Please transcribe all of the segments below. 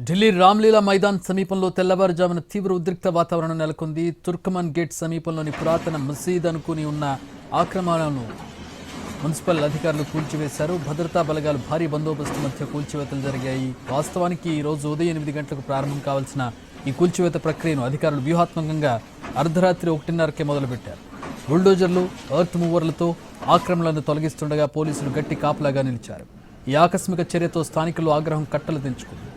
ఢిల్లీ రామ్లీలా మైదాన్ సమీపంలో తెల్లవారుజామున తీవ్ర ఉద్రిక్త వాతావరణం నెలకొంది. తుర్కమన్ గేట్ సమీపంలోని పురాతన మసీద్ అనుకుని ఉన్న ఆక్రమణలను మున్సిపల్ అధికారులు కూల్చివేశారు. భద్రతా బలగాలు భారీ బందోబస్తు మధ్య కూల్చివేతలు జరిగాయి. వాస్తవానికి ఈ రోజు ఉదయం 8 గంటలకు ప్రారంభం కావాల్సిన ఈ కూల్చివేత ప్రక్రియను అధికారులు వ్యూహాత్మకంగా అర్ధరాత్రి 1:30కే మొదలుపెట్టారు. బుల్డోజర్లు, ఎర్త్ మూవర్లతో ఆక్రమణలను తొలగిస్తుండగా పోలీసులు గట్టి కాపలాగా నిలిచారు. ఈ ఆకస్మిక చర్యతో స్థానికులు ఆగ్రహం కట్టలు తెంచుకుంది.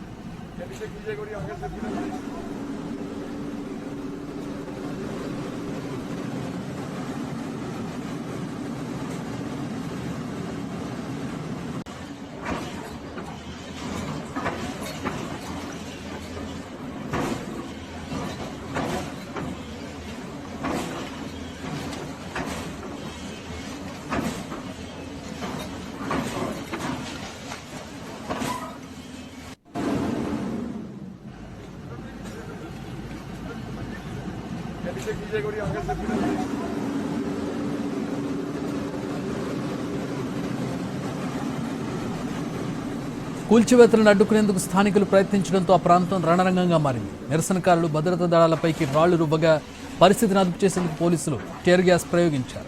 కూల్చివేతలను అడ్డుకునేందుకు స్థానికులు ప్రయత్నించడంతో ఆ ప్రాంతం రణరంగంగా మారింది. నిరసనకారులు భద్రతా దళాలపైకి రాళ్లు రువ్వగా పరిస్థితిని అదుపు చేసేందుకు పోలీసులు టియర్ గ్యాస్ ప్రయోగించారు.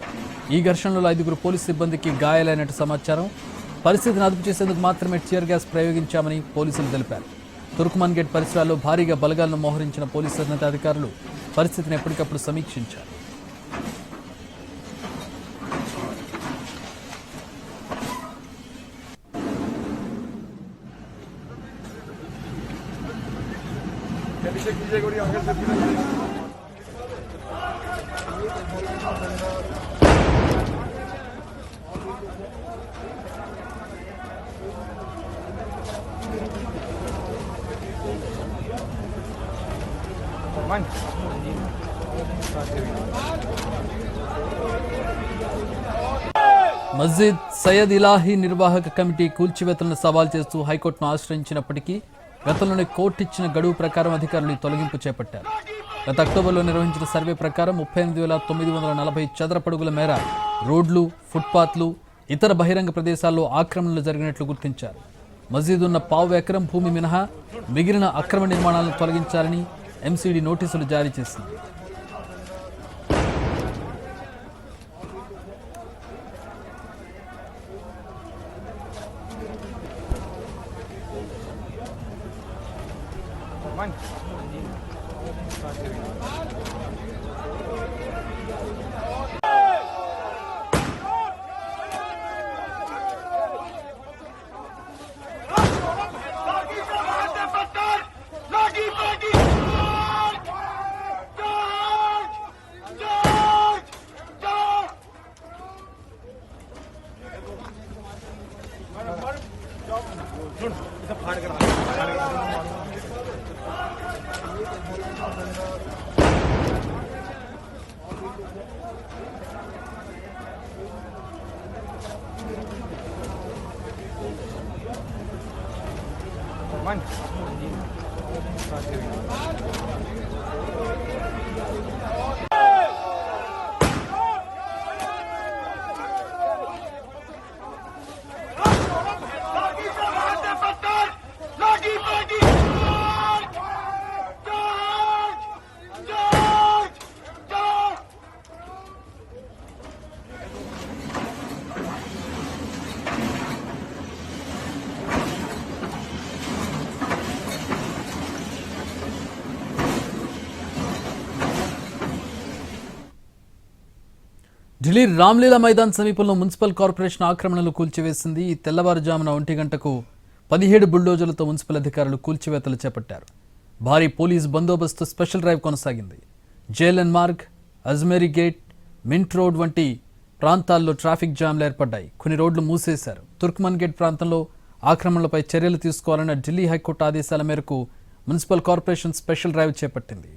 ఈ ఘర్షణలో 5 పోలీసు సిబ్బందికి గాయాలైనట్టు సమాచారం. పరిస్థితిని అదుపు చేసేందుకు మాత్రమే టియర్ గ్యాస్ ప్రయోగించామని పోలీసులు తెలిపారు. తుర్కమన్ గేట్ పరిసరాల్లో భారీగా బలగాలను మోహరించిన పోలీసు ఉన్నతాధికారులు పరిస్థితిని ఎప్పటికప్పుడు సమీక్షించారు. మస్జిద్ సయ్యద్ ఇలాహీ నిర్వాహక కమిటీ కూల్చివేతలను సవాల్ చేస్తూ హైకోర్టును ఆశ్రయించినప్పటికీ గతంలోనే కోర్టు ఇచ్చిన గడువు ప్రకారం అధికారులు తొలగింపు చేపట్టారు. గత అక్టోబర్లో నిర్వహించిన సర్వే ప్రకారం 38,940 చదరపడుగుల మేర రోడ్లు, ఫుట్పాత్లు, ఇతర బహిరంగ ప్రదేశాల్లో ఆక్రమణలు జరిగినట్లు గుర్తించారు. మస్జిద్ ఉన్న పావు ఎకరం భూమి మినహా మిగిలిన అక్రమ నిర్మాణాలను తొలగించాలని ఎంసీడీ నోటీసులు జారీ చేసింది. ఢిల్లీ రామ్లీలా మైదాన్ సమీపంలో మున్సిపల్ కార్పొరేషన్ ఆక్రమణలు కూల్చివేసింది. ఈ తెల్లవారుజామున 1 గంటకు 17 బుల్డోజర్లతో మున్సిపల్ అధికారులు కూల్చివేతలు చేపట్టారు. భారీ పోలీసు బందోబస్తు స్పెషల్ డ్రైవ్ కొనసాగింది. JLN Marg, Ajmeri gate, mint road వంటి ప్రాంతాల్లో ట్రాఫిక్ జామ్లు ఏర్పడ్డాయి. కొన్ని రోడ్లు మూసేశారు. తుర్కమన్ గేట్ ప్రాంతంలో ఆక్రమణలపై చర్యలు తీసుకోవాలన్న ఢిల్లీ హైకోర్టు ఆదేశాల మేరకు మున్సిపల్ కార్పొరేషన్ స్పెషల్ డ్రైవ్ చేపట్టింది.